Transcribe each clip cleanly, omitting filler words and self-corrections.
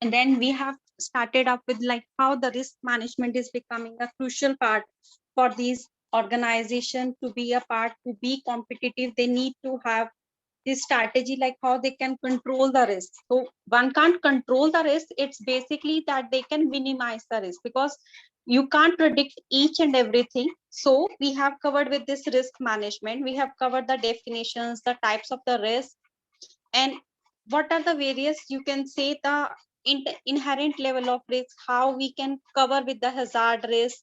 And then we have started up with like how the risk management is becoming a crucial part for these organization to be a part, to be competitive. They need to have this strategy, like how they can control the risk. So one can't control the risk. It's basically that they can minimize the risk, because you can't predict each and everything. So we have covered with this risk management. We have covered the definitions, the types of the risk, and what are the various, you can say, the inherent level of risk, how we can cover with the hazard risk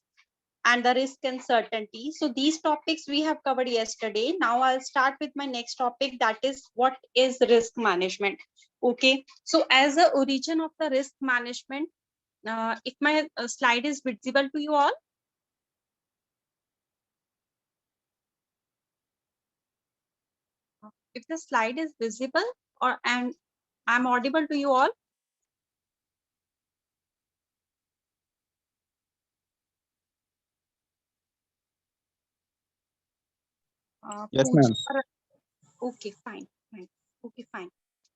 and the risk uncertainty. So these topics we have covered yesterday. Now I'll start with my next topic, that is what is risk management. Okay, so as the origin of the risk management, if my slide is visible to you all. If the slide is visible, or and I'm audible to you all. Yes, Pooja, ma'am. okay, fine, fine. Okay, fine.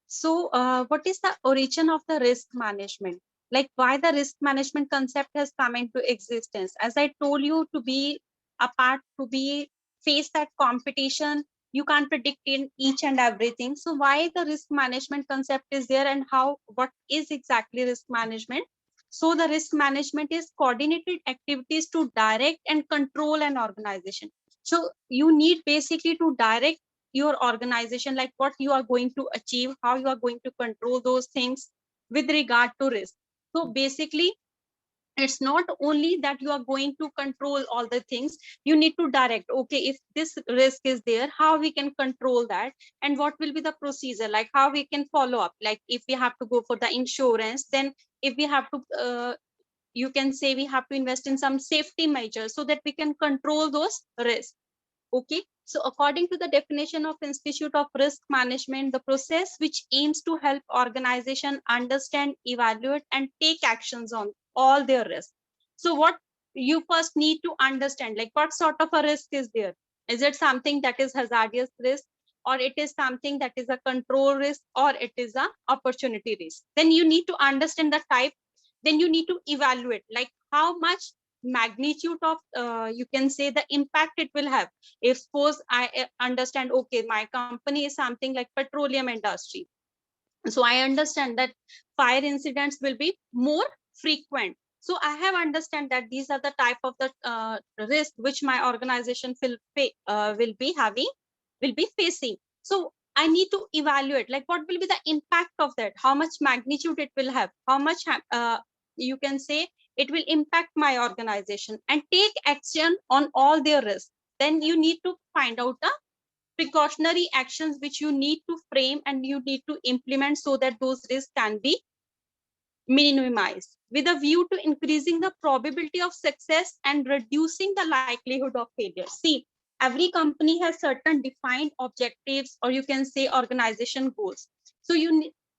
So, what is the origin of the risk management? Like, why the risk management concept has come into existence? As I told you, to be a part, to be face that competition, you can't predict in each and everything. So, why the risk management concept is there, and how? What is exactly risk management? So, the risk management is coordinated activities to direct and control an organization. So, you need basically to direct your organization, like what you are going to achieve, how you are going to control those things with regard to risk. So basically, it's not only that you are going to control all the things, you need to direct, okay, if this risk is there, how we can control that, and what will be the procedure, like how we can follow up, like if we have to go for the insurance, then if we have to you can say we have to invest in some safety measures so that we can control those risks. Okay, so according to the definition of Institute of Risk Management, the process which aims to help organization understand, evaluate, and take actions on all their risks. So what you first need to understand, like what sort of a risk is there? Is it something that is hazardous risk, or it is something that is a control risk, or it is a opportunity risk? Then you need to understand the type. Then you need to evaluate, like how much magnitude of you can say the impact it will have. If suppose I understand, okay, my company is something like petroleum industry, so I understand that fire incidents will be more frequent. So I have understand that these are the type of the risk which my organization will be having, will be facing. So I need to evaluate, like what will be the impact of that, how much magnitude it will have, how much you can say it will impact my organization, and take action on all their risks. Then you need to find out the precautionary actions which you need to frame and you need to implement so that those risks can be minimized, with a view to increasing the probability of success and reducing the likelihood of failure. See, every company has certain defined objectives, or you can say organization goals. So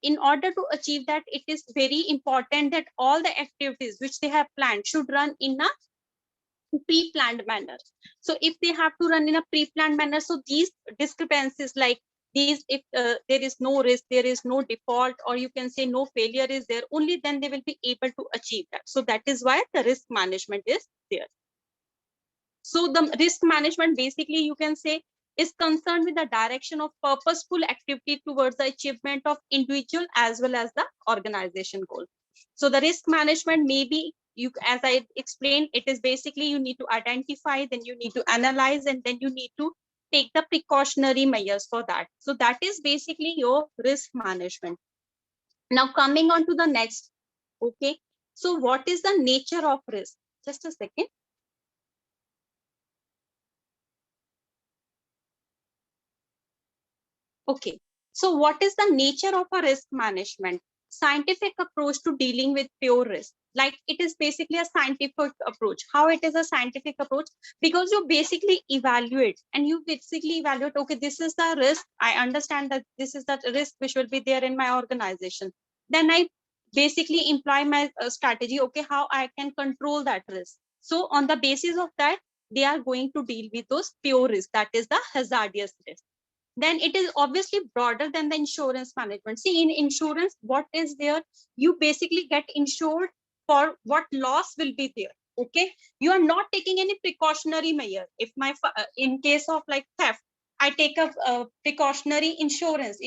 in order to achieve that, it is very important that all the activities which they have planned should run in a pre-planned manner. So if they have to run in a pre-planned manner, so these discrepancies, like these, if there is no risk, there is no default, or you can say no failure is there, only then they will be able to achieve that. So that is why the risk management is there. So the risk management basically, you can say, is concerned with the direction of purposeful activity towards the achievement of individual as well as the organization goal. So the risk management may be, you, as I explained, it is basically you need to identify, then you need to analyze, and then you need to take the precautionary measures for that. So that is basically your risk management. Now coming on to the next. Okay, so what is the nature of risk? Just a second. Okay, so what is the nature of a risk management? Scientific approach to dealing with pure risk. Like it is basically a scientific approach. How it is a scientific approach? Because you basically evaluate, and you basically evaluate, okay, this is the risk. I understand that this is the risk which will be there in my organization. Then I basically employ my strategy, okay, how I can control that risk. So on the basis of that, they are going to deal with those pure risk, that is the hazardous risk. then it is obviously broader than the insurance management. See, in insurance, what is there? You basically get insured for what loss will be there. Okay, you are not taking any precautionary measure. If in case of like theft, I take a precautionary insurance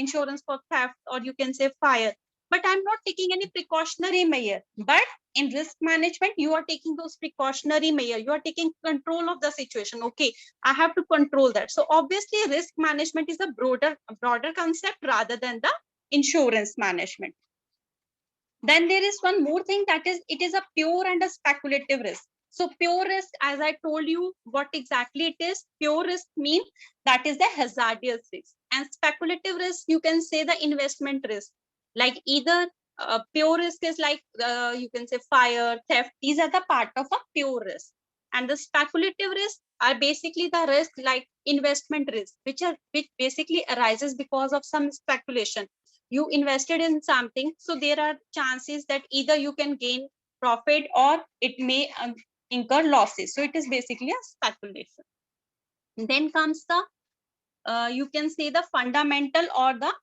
for theft, or you can say fire, but I'm not taking any precautionary measure. But in risk management, you are taking those precautionary measure. You are taking control of the situation. Okay, I have to control that. So obviously, risk management is a broader concept rather than the insurance management. Then there is one more thing, that is, it is a pure and a speculative risk. So pure risk, as I told you, what exactly it is. Pure risk means that is the hazardous risk, and speculative risk, you can say the investment risk. Like either pure risk is like you can say fire, theft. These are the part of a pure risk, and the speculative risk are basically the risk like investment risk, which basically arises because of some speculation. You invested in something, so there are chances that either you can gain profit or it may incur losses. So it is basically a speculation. Then comes the you can say the fundamental or the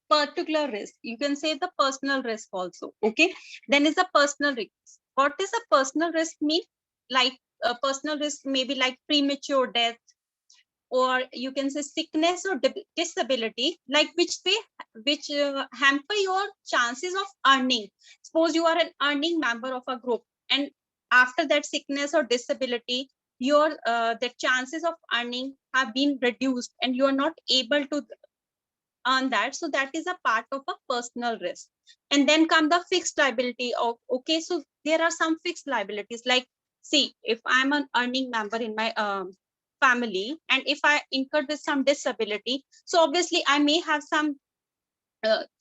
particular risk. You can say the personal risk also. Okay, then is the personal risk. What is a personal risk mean? Like a personal risk maybe like premature death, or you can say sickness or disability, like which hamper your chances of earning. Suppose you are an earning member of a group, and after that sickness or disability, your the chances of earning have been reduced and you are not able to earn that. So that is a part of a personal risk. And then come the fixed liability of, okay, so there are some fixed liabilities, like, see, if I'm an earning member in my family, and if I incurred with some disability, so obviously I may have some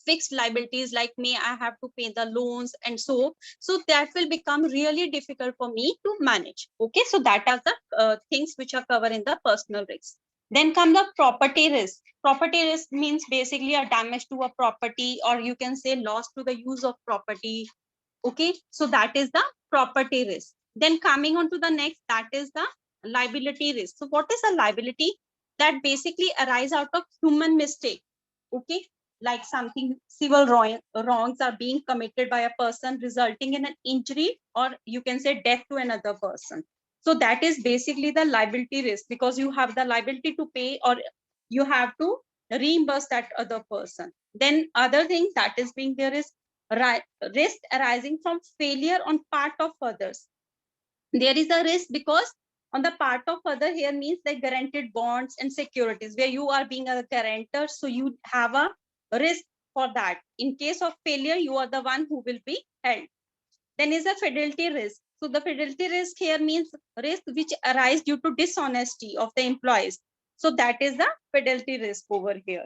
fixed liabilities, like may I have to pay the loans, and so that will become really difficult for me to manage. Okay, so that are the things which are covered in the personal risk. Then come the property risk. Property risk means basically a damage to a property, or you can say loss to the use of property. Okay, so that is the property risk. Then coming on to the next, that is the liability risk. So what is a liability? That basically arise out of human mistake. Okay, like something civil wrongs are being committed by a person, resulting in an injury, or you can say death to another person. So that is basically the liability risk, because you have the liability to pay, or you have to reimburse that other person. Then other thing that is being there is risk arising from failure on part of others. There is a risk because on the part of other here means like guaranteed bonds and securities, where you are being a guarantor, so you have a risk for that. In case of failure, you are the one who will be held. Then is a fidelity risk. So the fidelity risk here means risk which arise due to dishonesty of the employees. So that is the fidelity risk over here.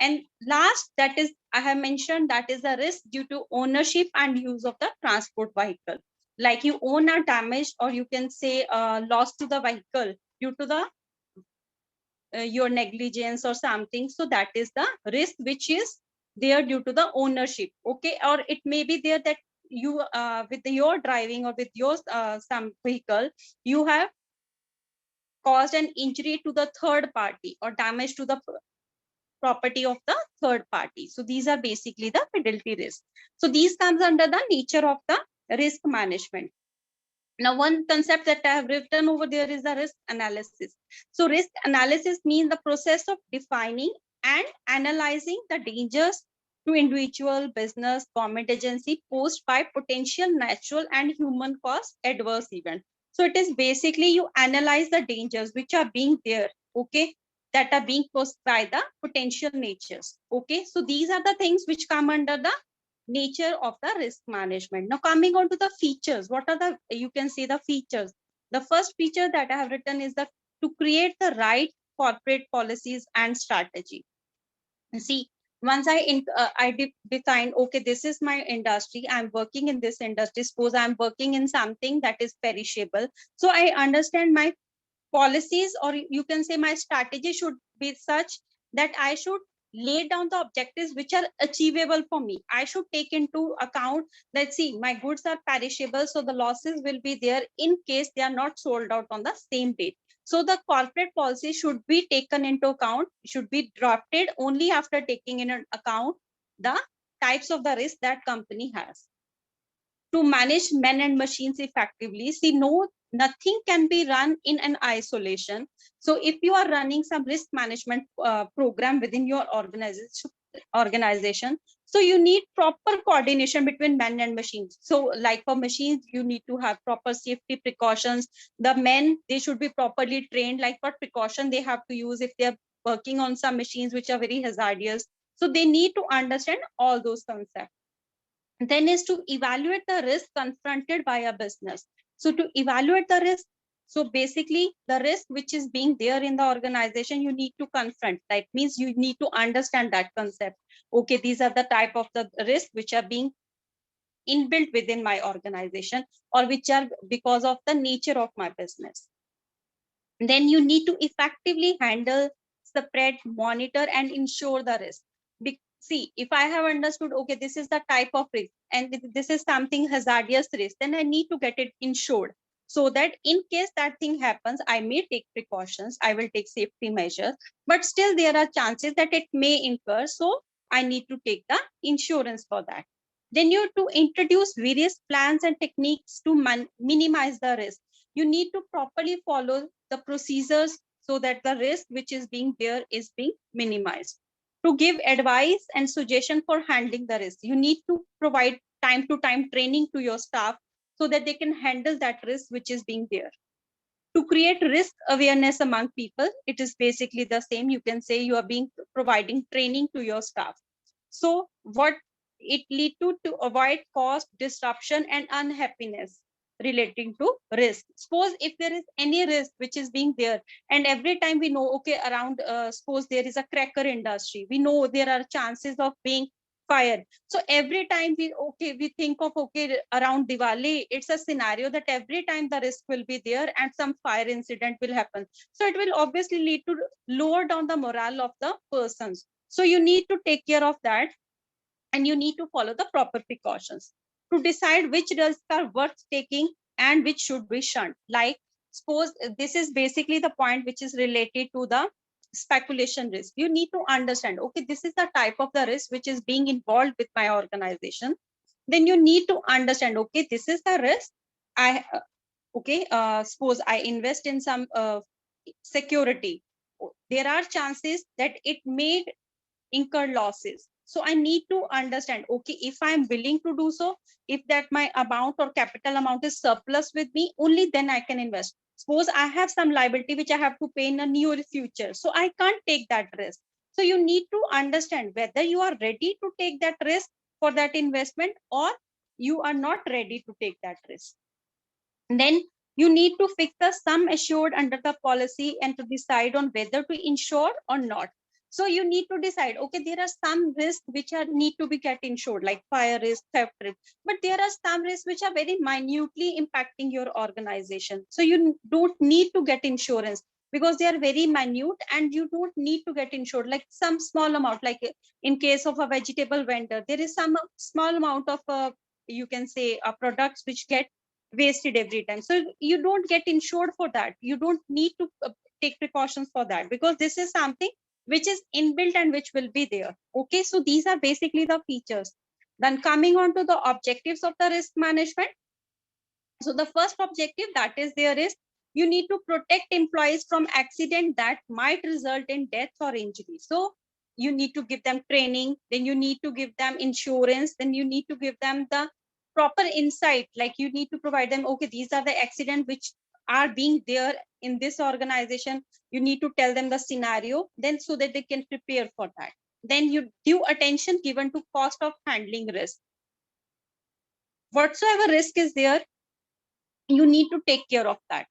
And last, that is, I have mentioned, that is the risk due to ownership and use of the transport vehicle. Like you own a damage, or you can say loss to the vehicle due to the your negligence or something. So that is the risk which is there due to the ownership. Okay, or it may be there that you with your driving or with your some vehicle, you have caused an injury to the third party or damage to the property of the third party. So these are basically the fidelity risk. So these comes under the nature of the risk management. Now, one concept that I have written over there is the risk analysis. So risk analysis means the process of defining and analyzing the dangers to individual, business, government agency posed by potential natural and human cause adverse event. So it is basically you analyze the dangers which are being there, okay, that are being posed by the potential natures. Okay, so these are the things which come under the nature of the risk management. Now coming on to the features, what are the, you can say the features. The first feature that I have written is that to create the right corporate policies and strategy. See, once I define, okay, this is my industry, I'm working in this industry, suppose I'm working in something that is perishable. So I understand my policies, or you can say my strategy should be such that I should lay down the objectives which are achievable for me. I should take into account that, see, my goods are perishable, so the losses will be there in case they are not sold out on the same date. So the corporate policy should be taken into account, should be drafted only after taking in account the types of the risk that company has. To manage men and machines effectively, see, nothing can be run in an isolation. So if you are running some risk management program within your organization, so you need proper coordination between men and machines. So like for machines, you need to have proper safety precautions. The men, they should be properly trained, like what precaution they have to use if they are working on some machines which are very hazardous. So they need to understand all those concepts. Then is to evaluate the risk confronted by a business. So to evaluate the risk, so basically the risk which is being there in the organization, you need to confront. That means you need to understand that concept. Okay, these are the type of the risk which are being inbuilt within my organization, or which are because of the nature of my business. Then you need to effectively handle, spread, monitor, and ensure the risk. See, if I have understood, okay, this is the type of risk and this is something hazardous risk, then I need to get it insured, so that in case that thing happens, I may take precautions, I will take safety measures, but still there are chances that it may incur. So I need to take the insurance for that. Then you have to introduce various plans and techniques to minimize the risk. You need to properly follow the procedures so that the risk which is being there is being minimized. To give advice and suggestion for handling the risk, you need to provide time to time training to your staff so that they can handle that risk which is being there. To create risk awareness among people, it is basically the same. You can say you are being providing training to your staff. So what it lead to avoid cost, disruption, and unhappiness relating to risk. Suppose if there is any risk which is being there, and every time we know, okay, around suppose there is a cracker industry, we know there are chances of being fire. So every time we think of, okay, around Diwali, it's a scenario that every time the risk will be there and some fire incident will happen. So it will obviously lead to lower down the morale of the persons. So you need to take care of that, and you need to follow the proper precautions to decide which risks are worth taking and which should be shunned. Like, suppose this is basically the point which is related to the speculation risk. You need to understand, okay, this is the type of the risk which is being involved with my organization. Then you need to understand, okay, this is the risk. Suppose I invest in some security. There are chances that it may incur losses. So I need to understand, okay, if I'm willing to do so, if that my amount or capital amount is surplus with me, only then I can invest. Suppose I have some liability which I have to pay in a near future, so I can't take that risk. So you need to understand whether you are ready to take that risk for that investment, or you are not ready to take that risk. And then you need to fix the sum assured under the policy and to decide on whether to insure or not. So you need to decide, okay, there are some risks which are need to be get insured, like fire risk, theft risk, but there are some risks which are very minutely impacting your organization. So you don't need to get insurance because they are very minute and you don't need to get insured. Like some small amount, like in case of a vegetable vendor, there is some small amount of you can say products which get wasted every time. So you don't get insured for that. You don't need to take precautions for that, because this is something which is inbuilt and which will be there. Okay, so these are basically the features. Then coming on to the objectives of the risk management. So the first objective that is there is you need to protect employees from accident that might result in death or injury. So you need to give them training, then you need to give them insurance, then you need to give them the proper insight. Like you need to provide them, okay, these are the accidents which are being there in this organization. You need to tell them the scenario, then so that they can prepare for that. Then you due attention given to cost of handling risk. Whatsoever risk is there, you need to take care of that.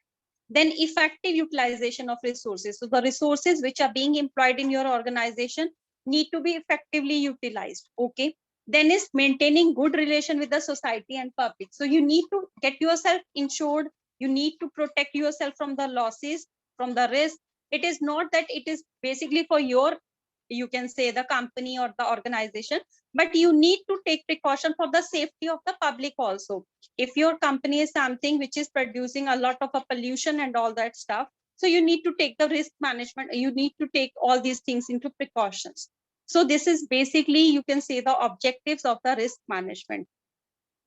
Then effective utilization of resources. So the resources which are being employed in your organization need to be effectively utilized. Okay. Then is maintaining good relation with the society and public. So you need to get yourself insured. You need to protect yourself from the losses, from the risk. It is not that it is basically for your, you can say, the company or the organization, but you need to take precaution for the safety of the public also. If your company is something which is producing a lot of a pollution and all that stuff, So you need to take the risk management, you need to take all these things into precautions. So this is basically, you can say, the objectives of the risk management.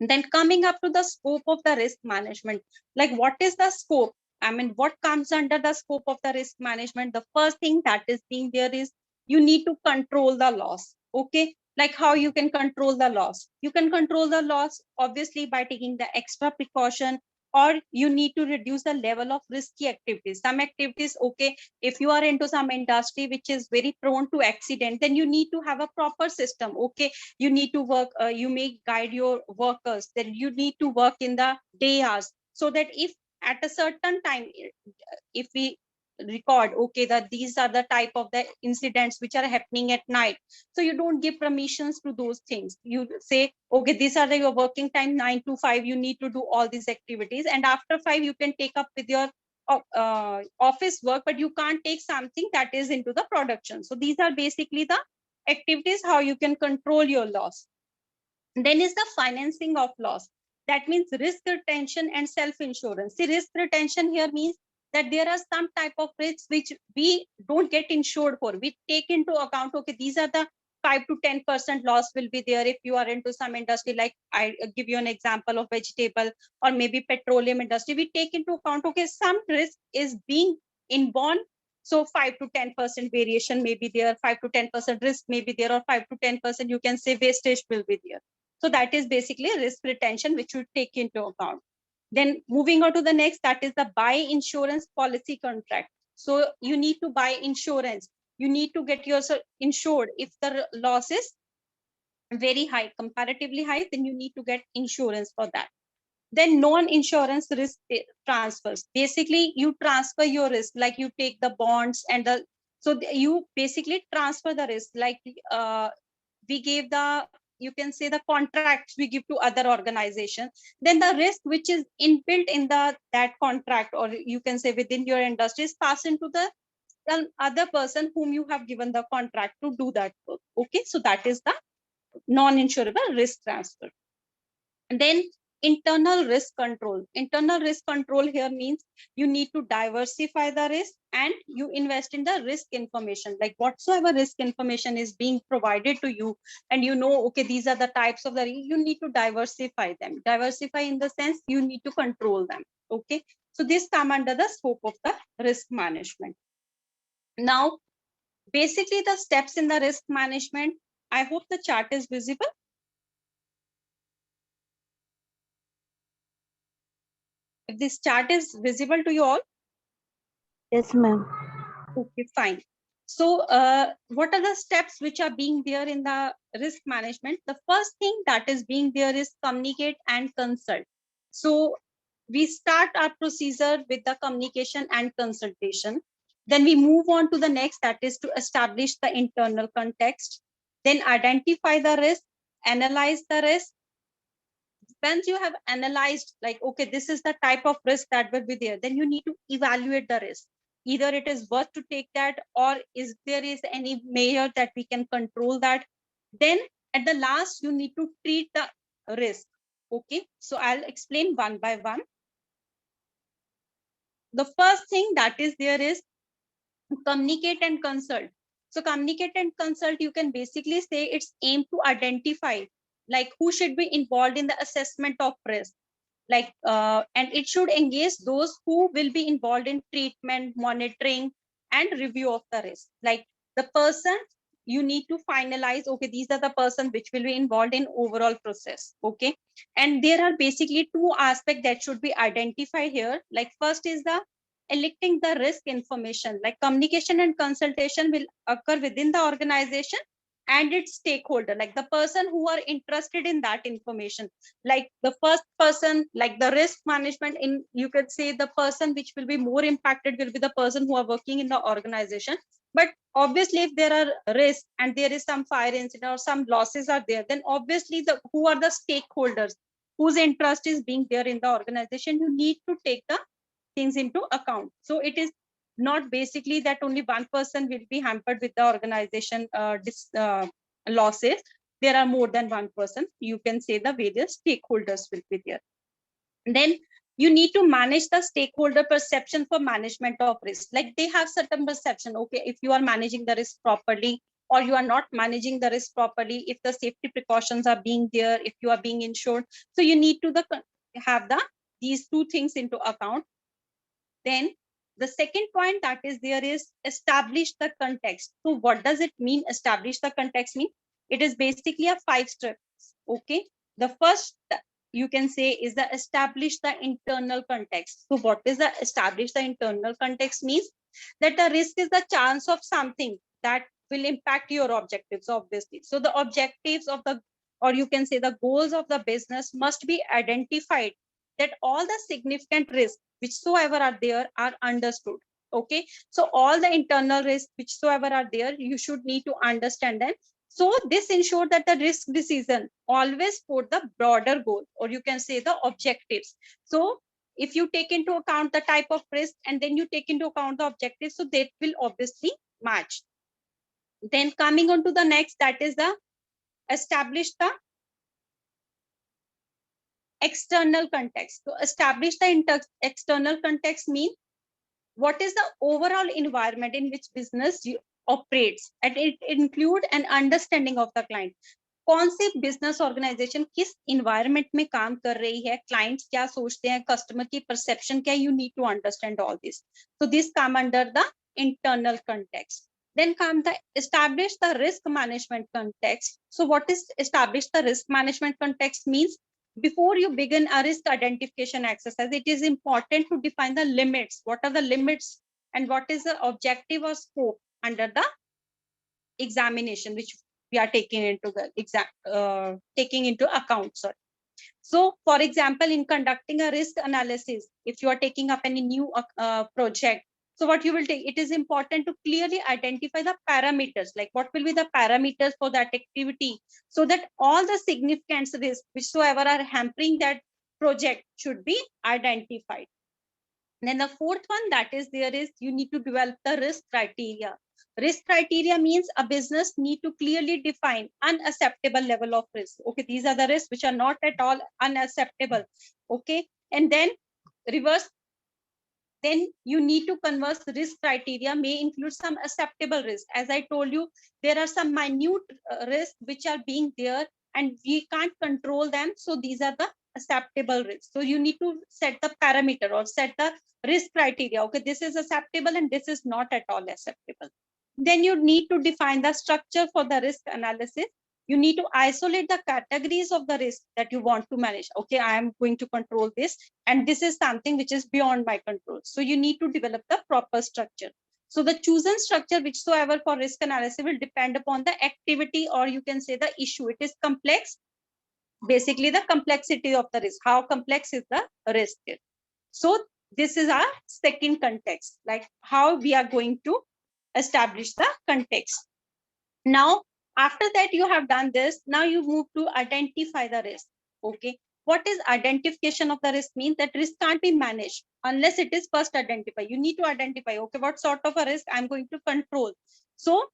Then coming up to the scope of the risk management, like what is the scope? I mean, what comes under the scope of the risk management? The first thing that is being there is you need to control the loss. Okay, like how you can control the loss? You can control the loss obviously by taking the extra precaution, or you need to reduce the level of risky activities. Some activities, okay, if you are into some industry which is very prone to accident, then you need to have a proper system. Okay, you need to work, you may guide your workers, then you need to work in the day hours, so that if at a certain time, if we record, okay, that these are the type of the incidents which are happening at night, so you don't give permissions to those things. You say, okay, these are your working time, 9 to 5, you need to do all these activities, and after 5 you can take up with your office work, but you can't take something that is into the production. So these are basically the activities how you can control your loss. Then is the financing of loss. That means risk retention and self-insurance. See, risk retention here means that there are some type of risks which we don't get insured for. We take into account, okay, these are the 5 to 10% loss will be there if you are into some industry, like I give you an example of vegetable or maybe petroleum industry. We take into account, okay, some risk is being inborn. So 5 to 10% variation may be there, 5 to 10% risk may be there, or 5 to 10% you can say wastage will be there. So that is basically risk retention, which you take into account. Then moving on to the next, that is the buy insurance policy contract. So you need to buy insurance. You need to get yourself insured. If the loss is very high, comparatively high, then you need to get insurance for that. Then non-insurance risk transfers. Basically, you transfer your risk, like you take the bonds and the, so you basically transfer the risk. Like we gave the, you can say, the contracts we give to other organizations, then the risk which is inbuilt in the that contract, or you can say within your industry, is passed into the other person whom you have given the contract to do that work. Okay, so that is the non-insurable risk transfer. And then internal risk control. Internal risk control here means you need to diversify the risk and you invest in the risk information, like whatsoever risk information is being provided to you, and you know, okay, these are the types of the, you need to diversify them. Diversify in the sense you need to control them. Okay, so this come under the scope of the risk management. Now, basically the steps in the risk management, I hope the chart is visible. If this chart is visible to you all. Yes, ma'am. Okay, fine. So what are the steps which are being there in the risk management? The first thing that is being there is communicate and consult. So we start our procedure with the communication and consultation. Then we move on to the next, that is to establish the internal context. Then identify the risk, analyze the risk. Once you have analyzed, like, okay, this is the type of risk that will be there, then you need to evaluate the risk. Either it is worth to take that, or is there is any measure that we can control that. Then at the last, you need to treat the risk. Okay, so I'll explain one by one. The first thing that is there is communicate and consult. So communicate and consult, you can basically say it's aimed to identify like who should be involved in the assessment of risk, like and it should engage those who will be involved in treatment, monitoring and review of the risk. Like the person you need to finalize, okay, these are the person which will be involved in overall process. Okay, and there are basically two aspects that should be identified here. Like first is the electing the risk information, like communication and consultation will occur within the organization and its stakeholder, like the person who are interested in that information. Like the first person, like the risk management, in you could say the person which will be more impacted will be the person who are working in the organization. But obviously if there are risks and there is some fire incident or some losses are there, then obviously the who are the stakeholders whose interest is being there in the organization, you need to take the things into account. So it is not basically that only one person will be hampered with the organization losses. There are more than one person. You can say the various stakeholders will be there. Then You need to manage the stakeholder perception for management of risk. Like they have certain perception. Okay, if you are managing the risk properly, or you are not managing the risk properly, if the safety precautions are being there, if you are being insured. So you need to have these two things into account. Then the second point that is there is establish the context. So what does it mean? Establish the context mean it is basically a 5 steps. Okay. The first you can say is the establish the internal context. So what is the establish the internal context means? That the risk is the chance of something that will impact your objectives, obviously. So the objectives of the, or you can say the goals of the business must be identified, that all the significant risks whichsoever are there are understood. Okay, so all the internal risks whichsoever are there, you should need to understand them. So this ensure that the risk decision always for the broader goal, or you can say the objectives. So if you take into account the type of risk and then you take into account the objectives, so that will obviously match. Then coming on to the next, that is the establish the external context. So establish the external context means what is the overall environment in which business operates, and it include an understanding of the client. कौन सी business organisation किस environment में काम कर रही है, clients क्या सोचते हैं, कस्टमर की परसेप्शन क्या, you need to understand all this. So this come under the internal context. Then come the establish the risk management context. So what is establish the risk management context means? Before you begin a risk identification exercise, it is important to define the limits. What are the limits and what is the objective or scope under the examination which we are taking into the taking into account. Sorry. So, for example, in conducting a risk analysis, if you are taking up any new project, so what you will take, it is important to clearly identify the parameters, like what will be the parameters for that activity, so that all the significant risks whichsoever are hampering that project should be identified. And then the fourth one that is there is you need to develop the risk criteria. Risk criteria means a business need to clearly define unacceptable level of risk. Okay, these are the risks which are not at all unacceptable. Okay, and then reverse. Then you need to converse risk criteria may include some acceptable risk. As I told you, there are some minute risks which are being there and we can't control them. So these are the acceptable risks. So you need to set the parameter or set the risk criteria. Okay, this is acceptable and this is not at all acceptable. Then you need to define the structure for the risk analysis. You need to isolate the categories of the risk that you want to manage. Okay, I am going to control this, and this is something which is beyond my control. So you need to develop the proper structure. So the chosen structure whichsoever for risk analysis will depend upon the activity, or you can say the issue. It is complex. Basically, the complexity of the risk. How complex is the risk? So this is our second context, like how we are going to establish the context. Now, after that, you have done this. Now you move to identify the risk. Okay. What is identification of the risk means? That risk can't be managed unless it is first identified. You need to identify, okay, what sort of a risk I'm going to control. So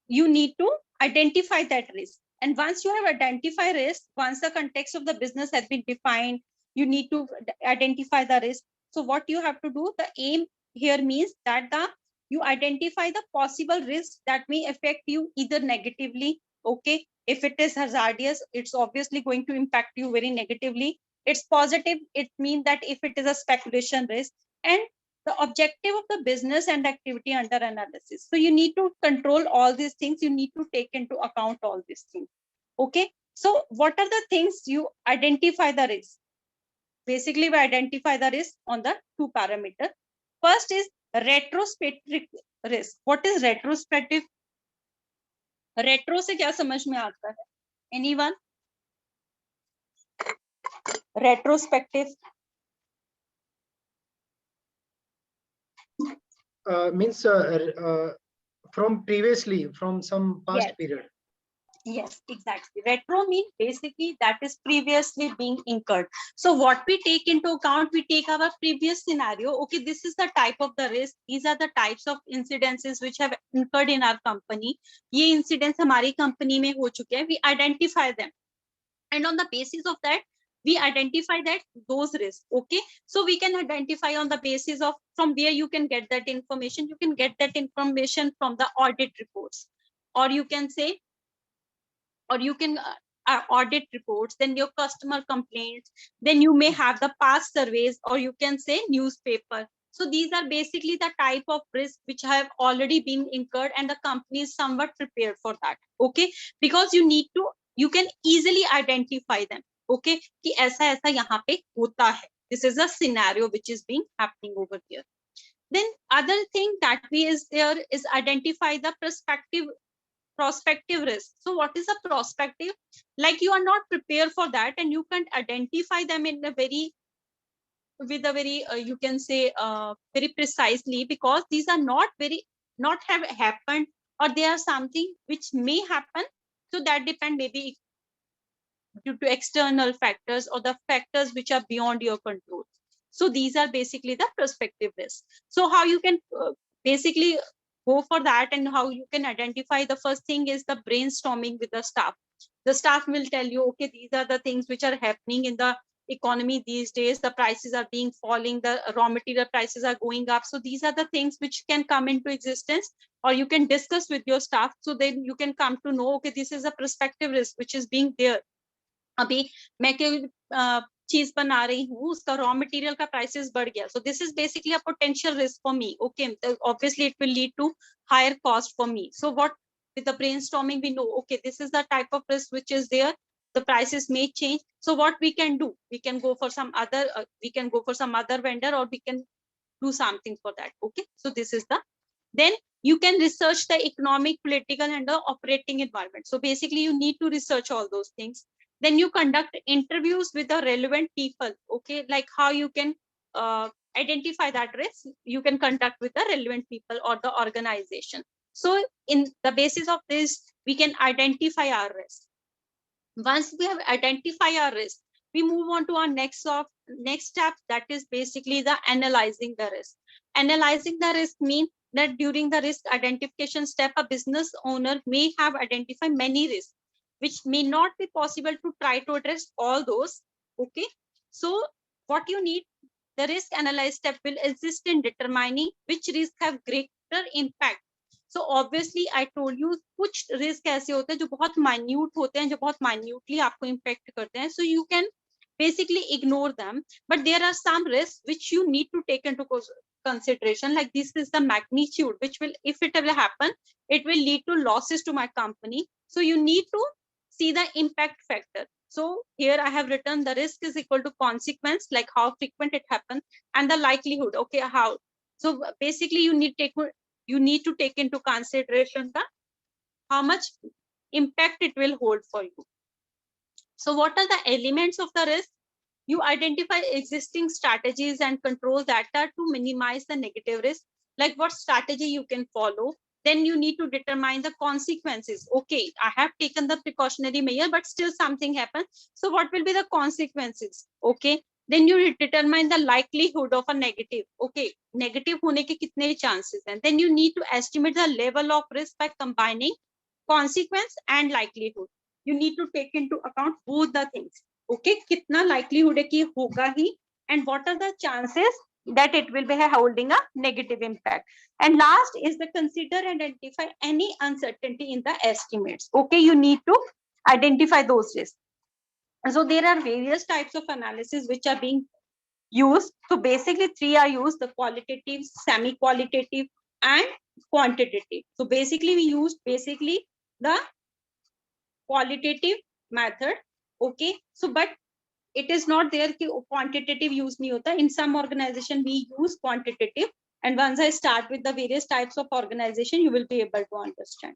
you need to identify that risk. And once you have identified risk, once the context of the business has been defined, you need to identify the risk. So what you have to do, the aim here means that you identify the possible risks that may affect you either negatively. Okay, if it is hazardous, it's obviously going to impact you very negatively. It's positive, it means that if it is a speculation risk, and the objective of the business and activity under analysis. So you need to control all these things. You need to take into account all these things. Okay, so what are the things you identify the risk? Basically, we identify the risk on the two parameters. First is retrospective risk. What is retrospective? Retro से क्या समझ में आता है? Anyone? Retrospective. Means from previously, from some past Yes. period. Yes, exactly. Retro means basically that is previously being incurred. So what we take into account, we take our previous scenario. Okay, this is the type of the risk. These are the types of incidences which have incurred in our company. ये incidents हमारी company में हो चुके हैं. We identify them. And on the basis of that, we identify that those risks. Okay, so we can identify on the basis of from where you can get that information. You can get that information from the audit reports, or you can say, or you can audit reports, then your customer complaints, then you may have the past surveys, or you can say newspaper. So these are basically the type of risk which have already been incurred, and the company is somewhat prepared for that. Okay, because you can easily identify them. Okay, कि ऐसा ऐसा यहाँ पे होता है. This is a scenario which is being happening over here. Then other thing that we is there is identify the prospective risk. So what is a prospective? Like you are not prepared for that, and you can't identify them in a very with a very you can say very precisely, because these are not have happened, or they are something which may happen. So that depend maybe due to external factors or the factors which are beyond your control. So these are basically the prospective risks. So how you can basically go for that, and how you can identify, the first thing is the brainstorming with the staff. The staff will tell you, okay, these are the things which are happening in the economy these days. The prices are being falling, the raw material prices are going up. So these are the things which can come into existence, or you can discuss with your staff. So then you can come to know, okay, this is a prospective risk which is being there. अभी मैं कोई चीज बना रही हूँ, उसका raw material का prices बढ़ गया, so this is basically a potential risk for me. Okay, obviously it will lead to higher cost for me. So what, with the brainstorming we know, okay, this is the type of risk which is there, the prices may change. So what we can do, we can go for some other vendor, or we can do something for that. Okay, so this is the, then you can research the economic, political, and the operating environment. So basically you need to research all those things. Then you conduct interviews with the relevant people. Okay, like how you can identify that risk, you can conduct with the relevant people or the organization. So in the basis of this, we can identify our risk. Once we have identified our risk, we move on to our next step, that is basically the analyzing the risk. Analyzing the risk means that during the risk identification step, a business owner may have identified many risks which may not be possible to try to address all those. Okay, so what you need, the risk analyze step will assist in determining which risks have greater impact. So obviously I told you कुछ risk ऐसे होते हैं जो बहुत minute होते हैं, जो बहुत minutely आपको impact करते हैं. So you can basically ignore them, but there are some risks which you need to take into consideration. Like this is the magnitude which will, if it will happen, it will lead to losses to my company. So you need to see the impact factor. So here I have written the risk is equal to consequence, like how frequent it happens, and the likelihood. Okay, how? So basically you need to take into consideration the how much impact it will hold for you. So what are the elements of the risk? You identify existing strategies and controls that are to minimize the negative risk, like what strategy you can follow. Then you need to determine the consequences. Okay, I have taken the precautionary measure, but still something happens. So what will be the consequences? Okay, then you determine the likelihood of a negative. Okay, negative hone ke kitne chances हैं. Then you need to estimate the level of risk by combining consequence and likelihood. You need to take into account both the things. Okay, kitna likelihood hai ki hoga hi, and what are the chances that it will be holding a negative impact. And last is the consider and identify any uncertainty in the estimates. Okay, you need to identify those risks. So there are various types of analysis which are being used. So basically three are used: the qualitative, semi-qualitative, and quantitative. So basically we use the qualitative method. Okay, so but it is not there कि quantitative use नहीं होता. In some organization we use quantitative, and once I start with the various types of organization, you will be able to understand.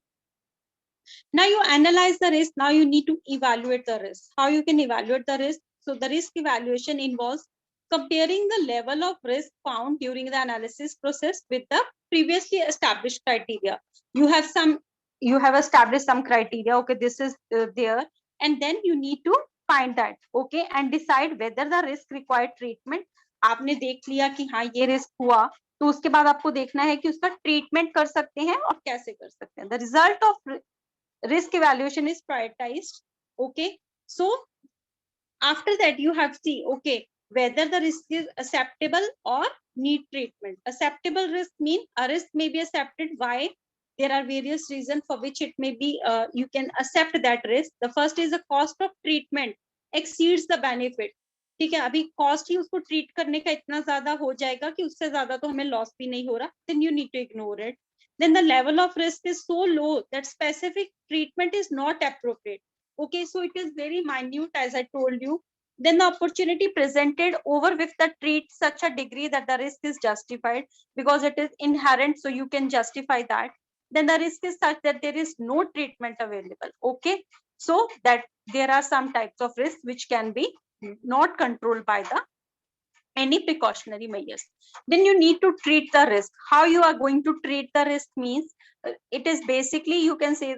Now you analyze the risk. Now you need to evaluate the risk. How you can evaluate the risk? So the risk evaluation involves comparing the level of risk found during the analysis process with the previously established criteria. You have established some criteria. Okay, this is there, and then you need to find that. Okay, and decide whether the risk required treatment. आपने देख लिया कि हाँ ये risk हुआ, तो उसके बाद आपको देखना है कि उसका ट्रीटमेंट कर सकते हैं और कैसे कर सकते हैं. The result of risk evaluation is prioritized. Okay, so After that, you have to see, okay, whether the risk is acceptable or need treatment. Acceptable risk means a risk may be accepted. Why? There are various reasons for which it may be, you can accept that risk. The first is the cost of treatment exceeds the benefit. ठीक है, अभी cost ही उसको treat करने का इतना ज्यादा हो जाएगा कि उससे ज्यादा तो हमें लॉस भी नहीं हो रहा, then you need to ignore it. Then the level of risk is so low that specific treatment is not appropriate. Okay, so it is very minute, as I told you. Then the opportunity presented over with the treat such a degree that the risk is justified because it is inherent, so you can justify that. Then the risk is such that there is no treatment available. Okay, so that there are some types of risks which can be not controlled by the any precautionary measures. Then you need to treat the risk. How you are going to treat the risk means, it is basically, you can say,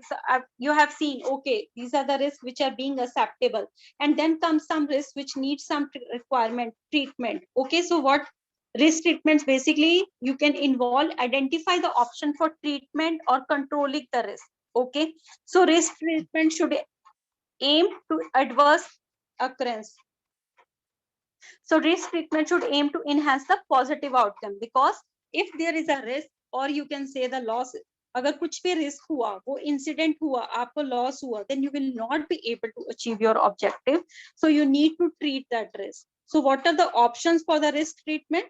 you have seen, okay, these are the risks which are being acceptable, and then comes some risks which need some requirement treatment. Okay, so what risk treatments basically, you can involve identify the option for treatment or controlling the risk. Okay, so risk treatment should aim to adverse occurrence. So risk treatment should aim to enhance the positive outcome, because if there is a risk, or you can say the loss, अगर कुछ भी risk हुआ, वो incident हुआ, आपको loss हुआ, then you will not be able to achieve your objective. So you need to treat that risk. So what are the options for the risk treatment?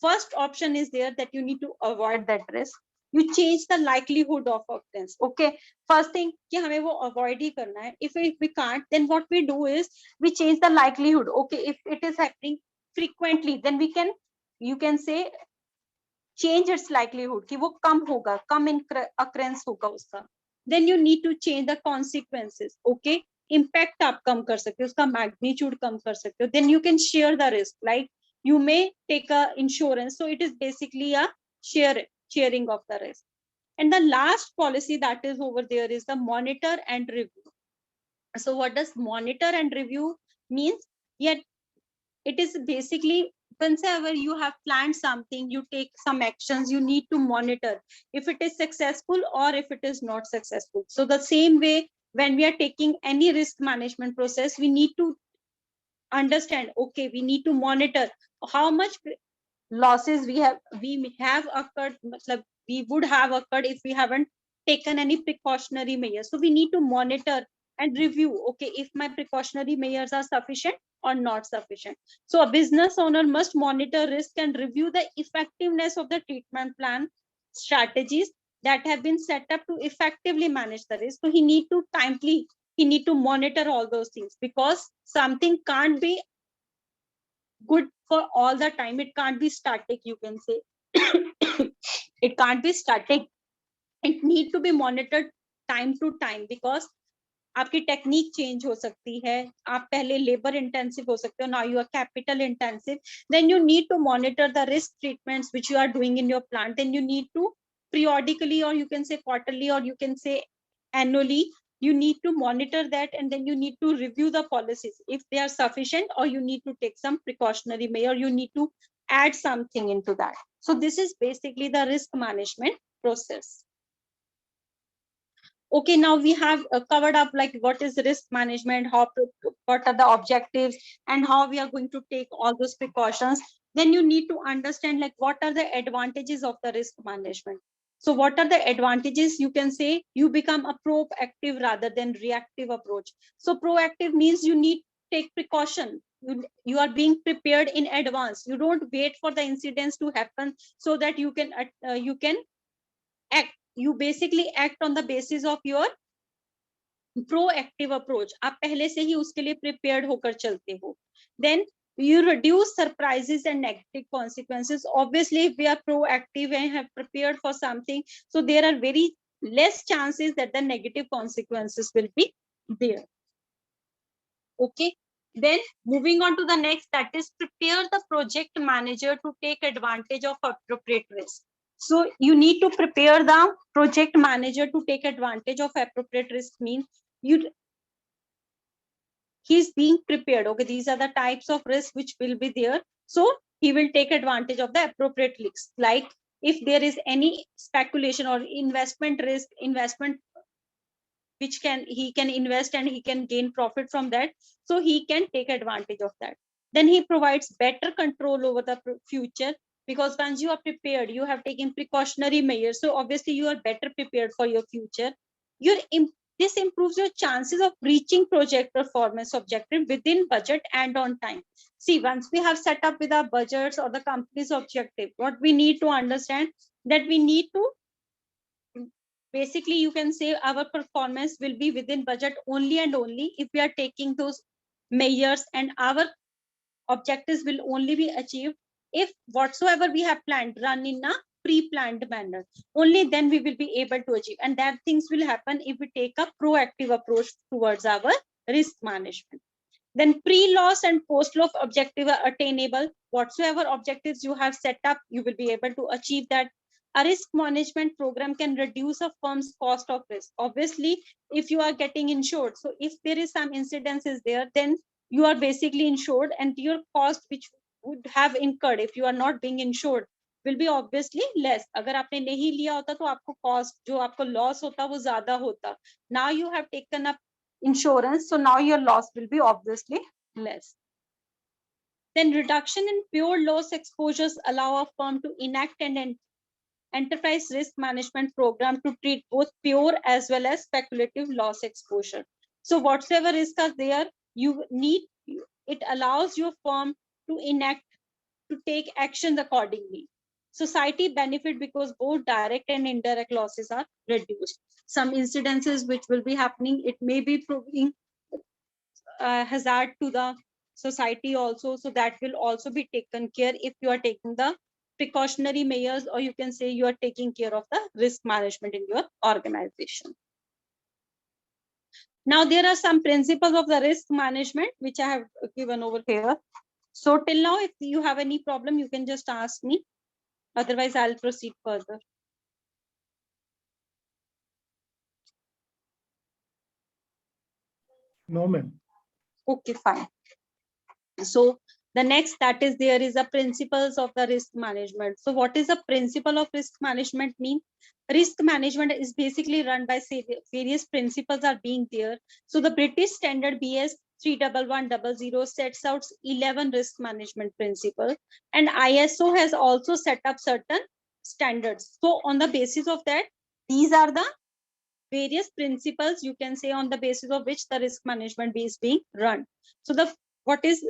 First option is there that you need to avoid that risk. You change the likelihood of occurrence. Okay, first thing कि हमें वो avoid ही करना है. If we can't, then what we do is we change the likelihood. Okay, if it is happening frequently, then we can, you can say, change its likelihood कि वो कम होगा, कम occurrence होगा उसका. Then you need to change the consequences. Okay, impact आप कम कर सकते हो, उसका magnitude कम कर सकते हो. Then you can share the risk, like you may take a insurance. So it is basically a sharing of the risk. And the last policy that is over there is the monitor and review. So what does monitor and review means? Yet it is basically, whenever you have planned something, you take some actions, you need to monitor if it is successful or if it is not successful. So the same way, when we are taking any risk management process, we need to understand, okay, we need to monitor how much losses we have occurred, we would have occurred if we haven't taken any precautionary measures. So we need to monitor and review, okay, if my precautionary measures are sufficient or not sufficient. So a business owner must monitor risk and review the effectiveness of the treatment plan strategies that have been set up to effectively manage the risk. So he need to monitor all those things, because something can't be good for all the time. It can't be static, you can say. It can't be static. It need to be monitored time to time, because आपकी technique change हो सकती है. आप पहले labour intensive हो सकते हो, now you are capital intensive. Then you need to monitor the risk treatments which you are doing in your plant. Then you need to periodically, or you can say quarterly, or you can say annually, you need to monitor that, and then you need to review the policies if they are sufficient, or you need to take some precautionary measure, you need to add something into that. So this is basically the risk management process. Okay, now we have covered up like what is risk management, what are the objectives, and how we are going to take all those precautions. Then you need to understand like what are the advantages of the risk management. So what are the advantages? You can say you become a proactive rather than reactive approach. So proactive means you need to take precaution. You are being prepared in advance. You don't wait for the incidents to happen so that you can act. You basically act on the basis of your proactive approach. आप पहले से ही उसके लिए prepared होकर चलते हो. Then you reduce surprises and negative consequences. Obviously, if we are proactive and have prepared for something, so there are very less chances that the negative consequences will be there. Okay. Then moving on to the next, that is prepare the project manager to take advantage of appropriate risk. So you need to prepare the project manager to take advantage of appropriate risk. Means he's being prepared. Okay, these are the types of risk which will be there. So he will take advantage of the appropriate risks. Like if there is any speculation or investment risk, investment which he can invest and he can gain profit from that. So he can take advantage of that. Then he provides better control over the future, because once you are prepared, you have taken precautionary measures. So obviously you are better prepared for your future. This improves your chances of reaching project performance objective within budget and on time. See, once we have set up with our budgets or the company's objective, what we need to understand that we need to, basically you can say our performance will be within budget only and only if we are taking those measures, and our objectives will only be achieved if whatsoever we have planned run in a pre-planned manner. Only then we will be able to achieve, and that things will happen if we take a proactive approach towards our risk management. Then pre-loss and post-loss objective are attainable. Whatsoever objectives you have set up, you will be able to achieve that. A risk management program can reduce a firm's cost of risk. Obviously, if you are getting insured, so if there is some incidences there, then you are basically insured, and your cost which would have incurred if you are not being insured will be obviously less. अगर आपने नहीं लिया होता तो आपको cost जो आपको loss होता वो ज़्यादा होता. Now you have taken up insurance, so now your loss will be obviously less. Then reduction in pure loss exposures allow a firm to enact an enterprise risk management program to treat both pure as well as speculative loss exposure. So whatsoever risks are there, it allows your firm to take actions accordingly. Society benefit because both direct and indirect losses are reduced. Some incidences which will be happening, it may be proving hazard to the society also, so that will also be taken care if you are taking the precautionary measures, or you can say you are taking care of the risk management in your organization. Now there are some principles of the risk management which I have given over here. So till now, if you have any problem, you can just ask me. Otherwise, I'll proceed further. No, ma'am. Okay, fine. So the next that is there is a principles of the risk management. So what is the principle of risk management mean? Risk management is basically run by various principles are being there. So the British Standard BS 31100 sets out 11 risk management principles, and ISO has also set up certain standards. So on the basis of that, these are the various principles, you can say, on the basis of which the risk management is being run. So what is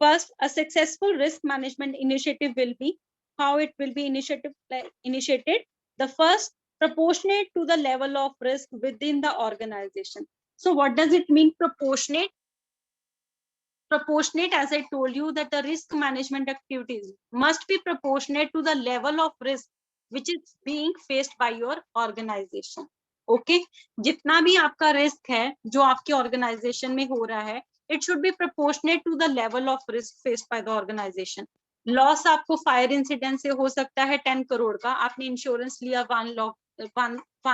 first, a successful risk management initiative will be, how it will be initiated. The first, proportionate to the level of risk within the organization. So what does it mean, proportionate? Proportionate, as I told you, that the risk management activities must be proportionate to the level of risk which is being faced by your organization. Okay, जितना भी आपका risk है जो आपके organization में हो रहा है, it should be proportionate to the level of risk faced by the organization. Loss आपको fire incident से हो सकता है 10 crore का, आपने insurance लिया 1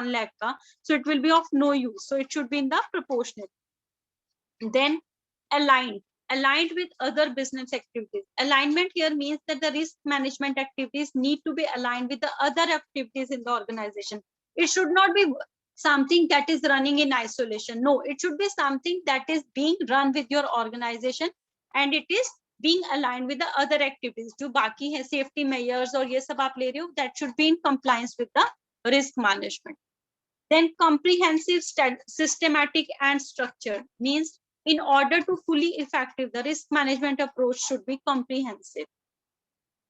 lakh का, so it will be of no use. So it should be in the proportionate. Then aligned with other business activities. Alignment here means that the risk management activities need to be aligned with the other activities in the organization. It should not be something that is running in isolation. No, it should be something that is being run with your organization, and it is being aligned with the other activities. जो बाकी है safety measures और ये सब आप ले रहे हो, that should be in compliance with the risk management. Then comprehensive, systematic and structured means in order to fully effective, the risk management approach should be comprehensive.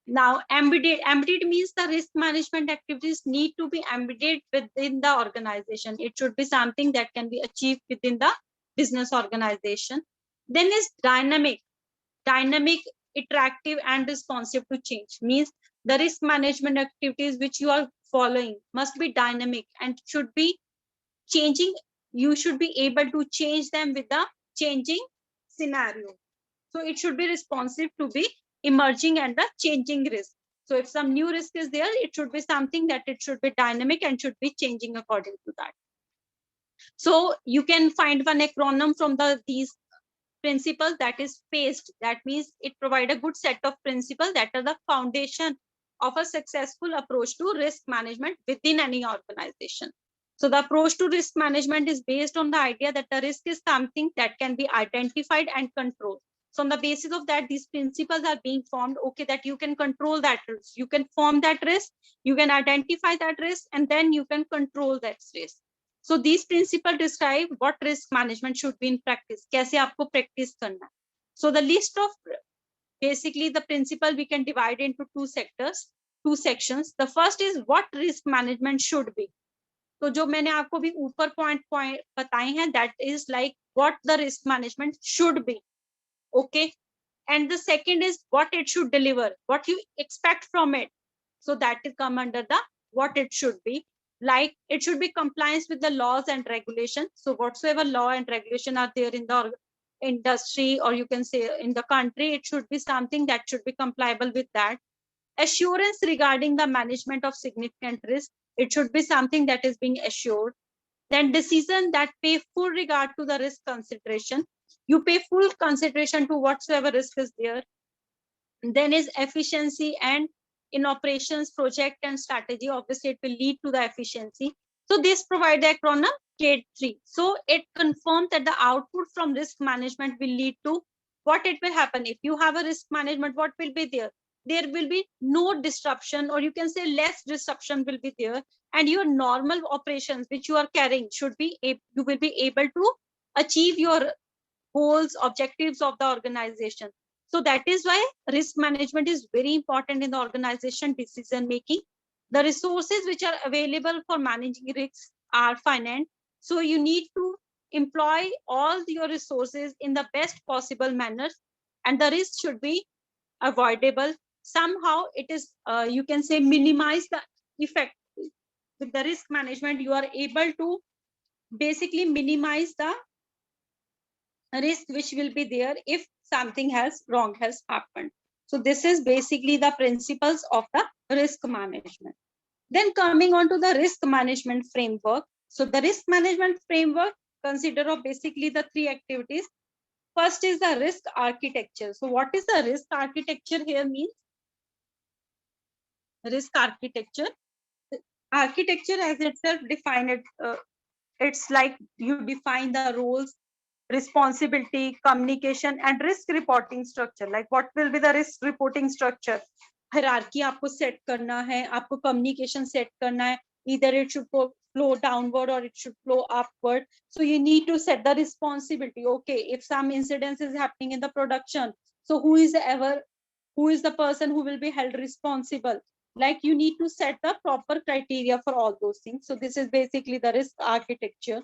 Now, embedded means the risk management activities need to be embedded within the organization. It should be something that can be achieved within the business organization. Then is dynamic, interactive and responsive to change. Means the risk management activities which you are following must be dynamic and should be changing. You should be able to change them with the changing scenario. So it should be responsive to be emerging and the changing risk. So if some new risk is there, it should be something that it should be dynamic and should be changing according to that. So you can find one acronym from these principles, that is PACE. That means it provides a good set of principles that are the foundation of a successful approach to risk management within any organization. So the approach to risk management is based on the idea that the risk is something that can be identified and controlled. So on the basis of that, these principles are being formed, okay, that you can control that risk, you can form that risk, you can identify that risk, and then you can control that risk. So these principles describe what risk management should be in practice. कैसे आपको practice करना है. So the list of basically the principle we can divide into two sections. The first is what risk management should be. तो जो मैंने आपको भी ऊपर पॉइंट बताए हैं, that is like what the risk management should be. Okay. And the second is what it should deliver, what you expect from it. So that will come under the what it should be. Like it should be compliance with the laws and regulations. So whatsoever law and regulation are there in the industry, or you can say in the country, it should be something that should be compliable with that. Assurance regarding the management of significant risk. It should be something that is being assured. Then decision that pay full regard to the risk consideration. You pay full consideration to whatsoever risk is there. Then is efficiency, and in operations, project and strategy, obviously it will lead to the efficiency. So this provide the acronym CADE3. So it confirms that the output from risk management will lead to what it will happen. If you have a risk management, what will be there? There will be no disruption, or you can say less disruption will be there, and your normal operations which you are carrying should be, you will be able to achieve your goals, objectives of the organization. So that is why risk management is very important in the organization decision making. The resources which are available for managing risks are finite. So you need to employ all your resources in the best possible manner, and the risk should be avoidable. Somehow it is, you can say, minimize the effect. With the risk management, you are able to basically minimize the risk which will be there if something wrong has happened. So this is basically the principles of the risk management. Then coming on to the risk management framework. So the risk management framework consider of basically the three activities. First is the risk architecture. So what is the risk architecture here means? Risk architecture. Architecture as itself defined, it's like you define the roles, responsibility, communication, and risk reporting structure. Like what will be the risk reporting structure? Hierarchy आपको set करना है, आपको communication set करना है. Either it should flow downward or it should flow upward. So you need to set the responsibility. Okay, if some incidents is happening in the production, so who is the person who will be held responsible? Like you need to set the proper criteria for all those things. So this is basically the risk architecture.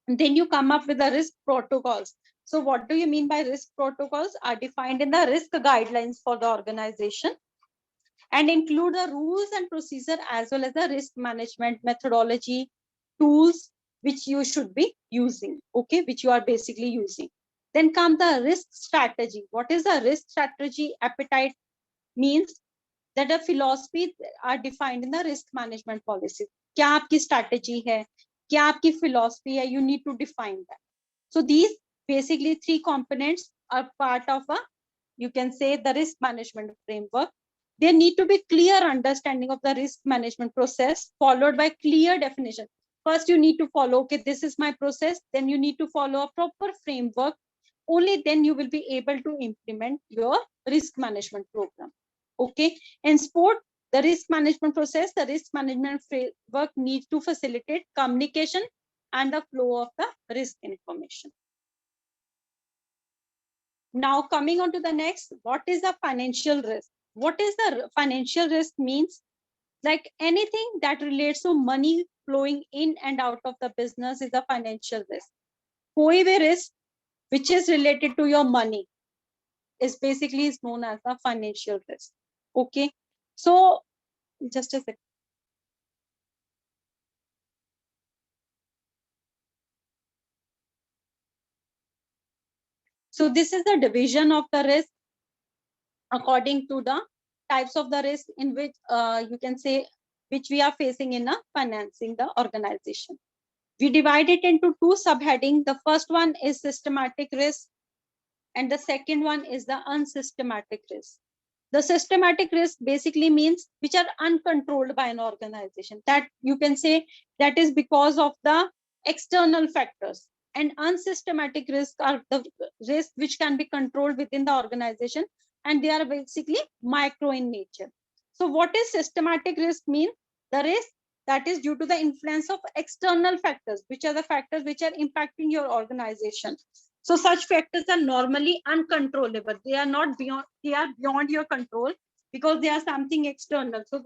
And then you come up with the risk protocols. So what do you mean by risk protocols? Are defined in the risk guidelines for the organization and include the rules and procedure as well as the risk management methodology, tools which you should be using, okay, which you are basically using. Then come the risk strategy. What is the risk strategy? Appetite means that a philosophy are defined in the risk management policy. क्या आपकी strategy है? क्या आपकी philosophy है? You need to define that. So these basically three components are part of a, you can say, the risk management framework. There need to be clear understanding of the risk management process followed by clear definition. First, you need to follow, okay, this is my process. Then you need to follow a proper framework. Only then you will be able to implement your risk management program. Okay. In sport, the risk management process, the risk management framework needs to facilitate communication and the flow of the risk information. Now coming on to the next, what is the financial risk? What is the financial risk means? Like anything that relates to money flowing in and out of the business is a financial risk. कोई भी risk which is related to your money is basically is known as a financial risk. Okay. So just a second. So this is the division of the risk according to the types of the risk in which you can say which we are facing in a financing the organization. We divide it into two subheadings. The first one is systematic risk and the second one is the unsystematic risk. The systematic risk basically means which are uncontrolled by an organization, that you can say that is because of the external factors. And unsystematic risks are the risks which can be controlled within the organization, and they are basically micro in nature. So what is systematic risk mean? The risk that is due to the influence of external factors, which are the factors which are impacting your organization. So such factors are normally uncontrollable. They are not beyond, they are beyond your control because they are something external. So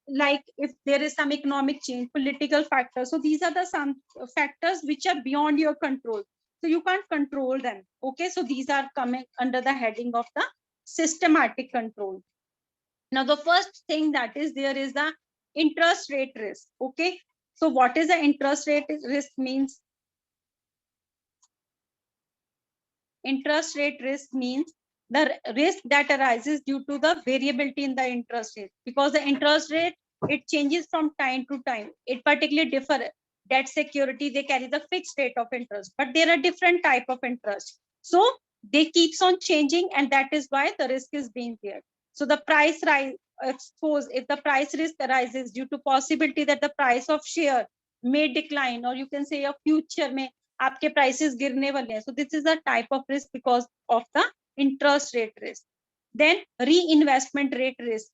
like if there is some economic change, political factors. So these are the some factors which are beyond your control. So you can't control them. Okay, so these are coming under the heading of the systematic control. Now the first thing that is there is the interest rate risk. Okay, so what is the interest rate risk means? Interest rate risk means the risk that arises due to the variability in the interest rate, because the interest rate, it changes from time to time. It particularly differ. Debt security, they carry the fixed rate of interest, but there are different type of interest. So they keeps on changing, and that is why the risk is being there. So the price rise, suppose if the price risk arises due to possibility that the price of share may decline, or you can say a future may आपके prices गिरने वाले हैं. So this is a type of risk because of the interest rate risk. Then reinvestment rate risk,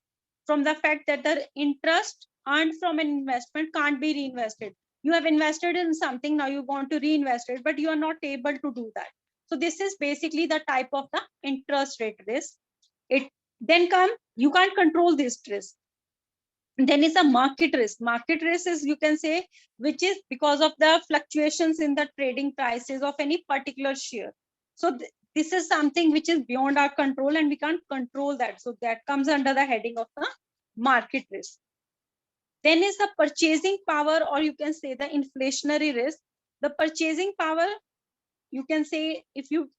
from the fact that the interest earned from an investment can't be reinvested. You have invested in something, now you want to reinvest it, but you are not able to do that. So this is basically the type of the interest rate risk. It then come, you can't control this risk. Then is a market risk. Market risk is, you can say, which is because of the fluctuations in the trading prices of any particular share. So this is something which is beyond our control, and we can't control that. So that comes under the heading of the market risk. Then is the purchasing power, or you can say the inflationary risk. The purchasing power, you can say, if you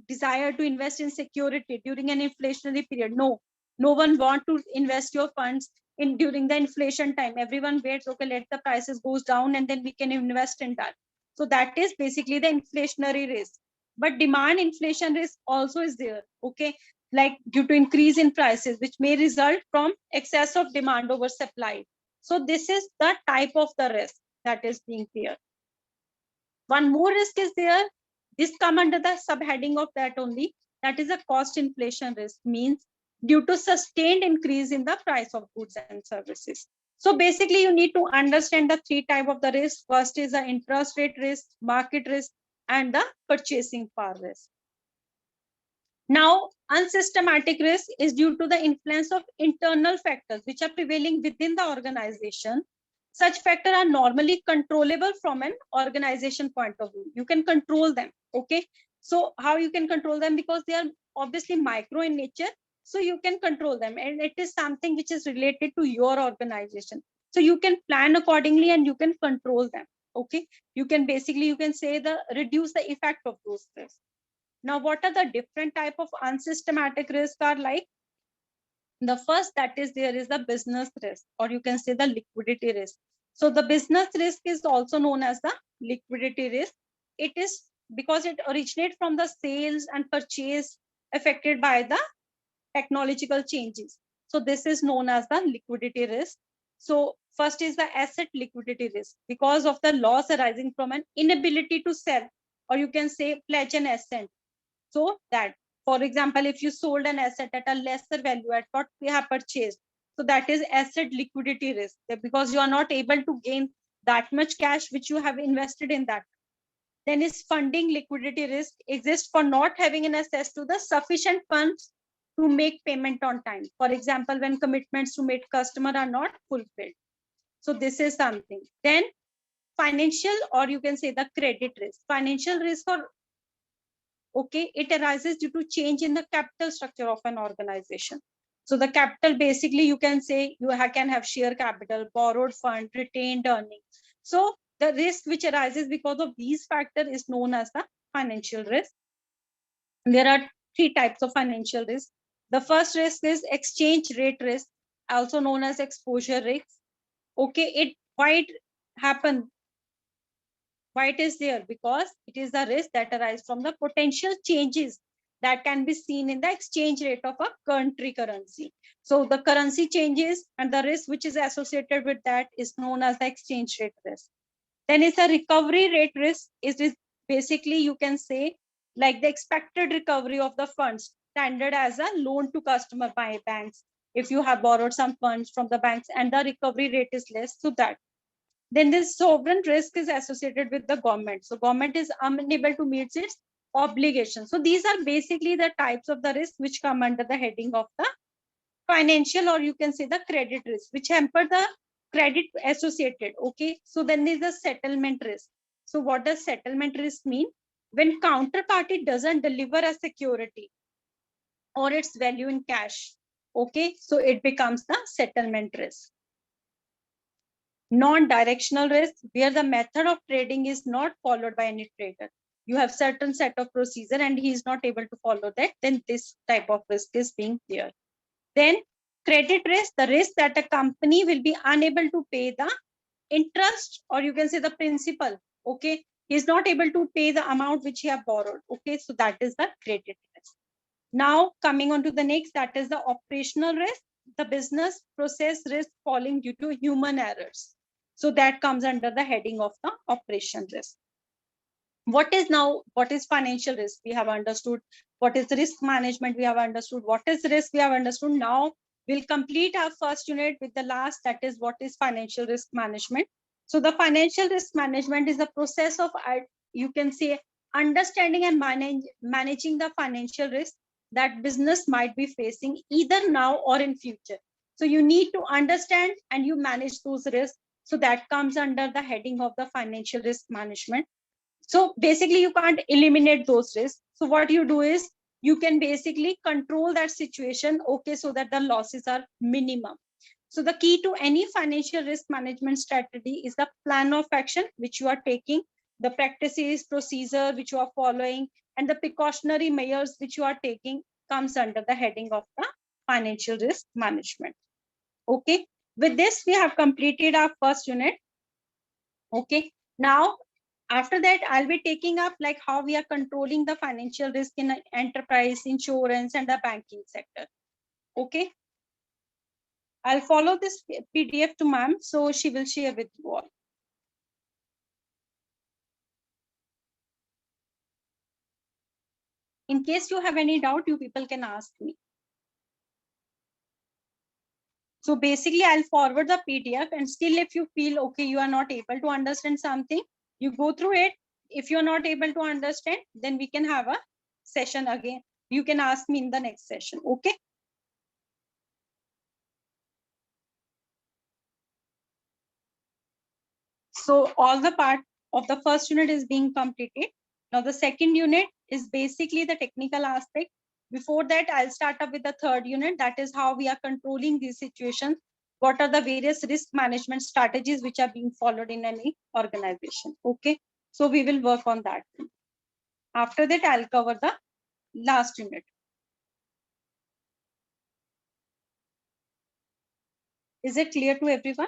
desire to invest in security during an inflationary period, no one want to invest your funds in during the inflation time. Everyone waits, okay, let the prices goes down and then we can invest in that. So that is basically the inflationary risk. But demand inflation risk also is there, okay, like due to increase in prices, which may result from excess of demand over supply. So this is the type of the risk that is being there. One more risk is there. This come under the subheading of that only. That is a cost inflation risk, means due to sustained increase in the price of goods and services. So basically you need to understand the three type of the risk. First is the interest rate risk, market risk, and the purchasing power risk. Now, unsystematic risk is due to the influence of internal factors which are prevailing within the organization. Such factors are normally controllable from an organization point of view. You can control them, okay? So how you can control them? Because they are obviously micro in nature, so you can control them, and it is something which is related to your organization. So you can plan accordingly and you can control them, okay? You can basically, you can say the reduce the effect of those risks. Now, what are the different type of unsystematic risk are like? The first that is there is the business risk, or you can say the liquidity risk. So the business risk is also known as the liquidity risk. It is because it originates from the sales and purchase affected by the technological changes. So this is known as the liquidity risk. So first is the asset liquidity risk, because of the loss arising from an inability to sell, or you can say pledge an asset. So that, for example, if you sold an asset at a lesser value at what we have purchased, so that is asset liquidity risk, because you are not able to gain that much cash which you have invested in that. Then is funding liquidity risk exists for not having an access to the sufficient funds to make payment on time. For example, when commitments to meet customer are not fulfilled. So this is something. Then financial, or you can say the credit risk. Financial risk, or okay, it arises due to change in the capital structure of an organization. So the capital, basically you can say you can have share capital, borrowed fund, retained earnings. So the risk which arises because of these factors is known as the financial risk. There are three types of financial risk. The first risk is exchange rate risk, also known as exposure risk. Okay, it might happen. Why it is there? Because it is the risk that arises from the potential changes that can be seen in the exchange rate of a country currency. So the currency changes and the risk which is associated with that is known as the exchange rate risk. Then is the recovery rate risk. Is basically, you can say, like the expected recovery of the funds standard as a loan to customer by banks. If you have borrowed some funds from the banks and the recovery rate is less, so that. Then this sovereign risk is associated with the government. So government is unable to meet its obligations. So these are basically the types of the risk which come under the heading of the financial, or you can say the credit risk, which hamper the credit associated. Okay, so then there's the settlement risk. So what does settlement risk mean? When counterparty doesn't deliver a security or its value in cash, okay, so it becomes the settlement risk. Non-directional risk, where the method of trading is not followed by any trader. You have certain set of procedure and he is not able to follow that, then this type of risk is being there. Then credit risk, the risk that a company will be unable to pay the interest, or you can say the principal. Okay, he is not able to pay the amount which he have borrowed. Okay, so that is the credit risk. Now coming on to the next, that is the operational risk, the business process risk falling due to human errors. So that comes under the heading of the operation risk. What is financial risk? We have understood. What is risk management? We have understood. What is risk? We have understood. Now we'll complete our first unit with the last, that is what is financial risk management. So the financial risk management is the process of, you can say, understanding and managing the financial risk that business might be facing either now or in future. So you need to understand and you manage those risks. So that comes under the heading of the financial risk management. So basically you can't eliminate those risks. So what you do is you can basically control that situation, okay, so that the losses are minimum. So the key to any financial risk management strategy is the plan of action which you are taking, the practices, procedure which you are following, and the precautionary measures which you are taking comes under the heading of the financial risk management. Okay, with this we have completed our first unit. Okay, now after that I'll be taking up like how we are controlling the financial risk in enterprise, insurance, and the banking sector. Okay, I'll follow this PDF to ma'am, so she will share with you all. In case you have any doubt, you people can ask me. So basically I'll forward the PDF, and still if you feel okay, you are not able to understand something, you go through it. If you're not able to understand, then we can have a session again. You can ask me in the next session. Okay. So all the part of the first unit is being completed. Now the second unit is basically the technical aspect. Before that, I'll start up with the third unit. That is how we are controlling these situations. What are the various risk management strategies which are being followed in any organization? Okay, so we will work on that. After that, I'll cover the last unit. Is it clear to everyone?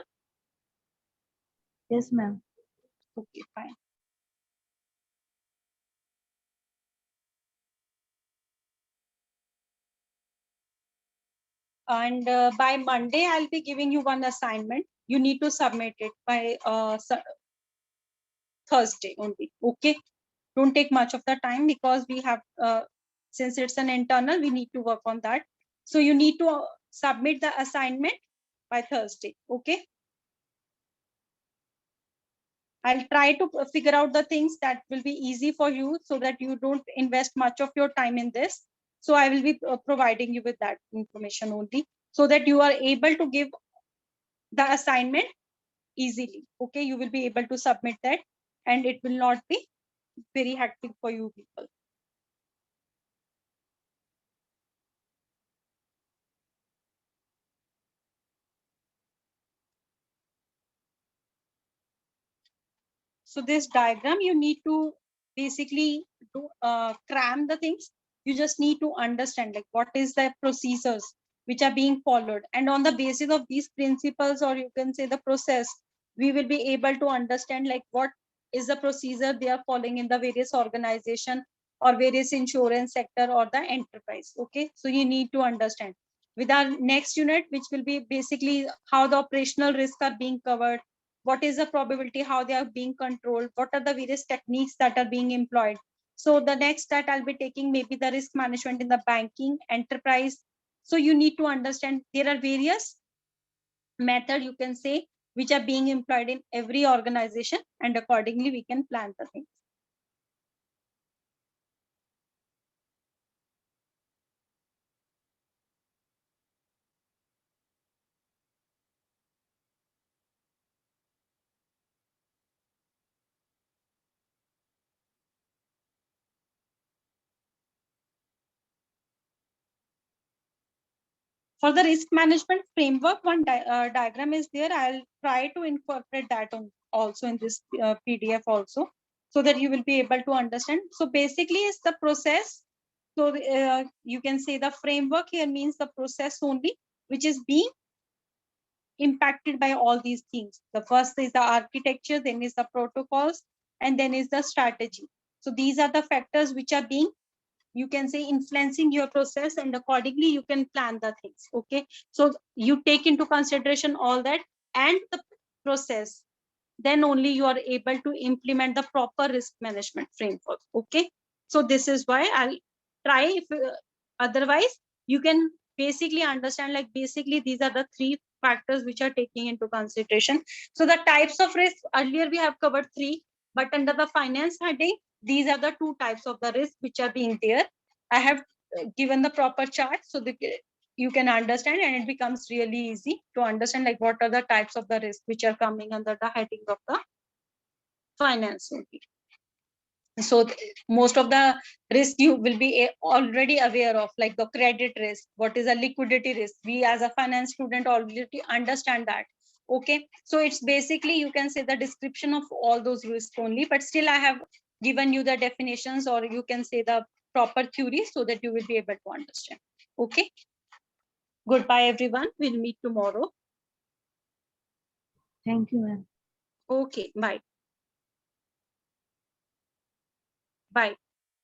Yes, ma'am. Okay, fine. And by Monday, I'll be giving you one assignment. You need to submit it by Thursday only. Okay, don't take much of the time because we have, since it's an internal, we need to work on that. So you need to submit the assignment by Thursday. Okay, I'll try to figure out the things that will be easy for you so that you don't invest much of your time in this. So I will be providing you with that information only so that you are able to give the assignment easily. Okay, you will be able to submit that and it will not be very hectic for you people. So this diagram, you need to basically do cram the things. You just need to understand like what is the procedures which are being followed, and on the basis of these principles, or you can say the process, we will be able to understand like what is the procedure they are following in the various organization, or various insurance sector or the enterprise. Okay, so you need to understand. With our next unit, which will be basically how the operational risks are being covered, what is the probability, how they are being controlled, what are the various techniques that are being employed. So the next that I'll be taking maybe the risk management in the banking enterprise. So you need to understand there are various method, you can say, which are being employed in every organization, and accordingly we can plan the things. For the risk management framework, one diagram is there. I'll try to incorporate that also in this PDF also, so that you will be able to understand. So basically it's the process. So you can say the framework here means the process only, which is being impacted by all these things. The first is the architecture, then is the protocols, and then is the strategy. So these are the factors which are being, you can say, influencing your process, and accordingly you can plan the things. Okay, so you take into consideration all that and the process, then only you are able to implement the proper risk management framework. Okay, so this is why I'll try. If otherwise you can basically understand, like basically these are the three factors which are taking into consideration. So the types of risk, earlier we have covered three, but under the finance heading, these are the two types of the risk which are being there. I have given the proper chart so that you can understand, and it becomes really easy to understand like what are the types of the risk which are coming under the heading of the finance only. So most of the risk you will be already aware of, like the credit risk, what is a liquidity risk. We as a finance student already understand that. Okay, so it's basically, you can say, the description of all those risks only, but still I have given you the definitions, or you can say the proper theory, so that you will be able to understand. Okay, goodbye everyone, we'll meet tomorrow. Thank you, ma'am. Okay, bye. Bye.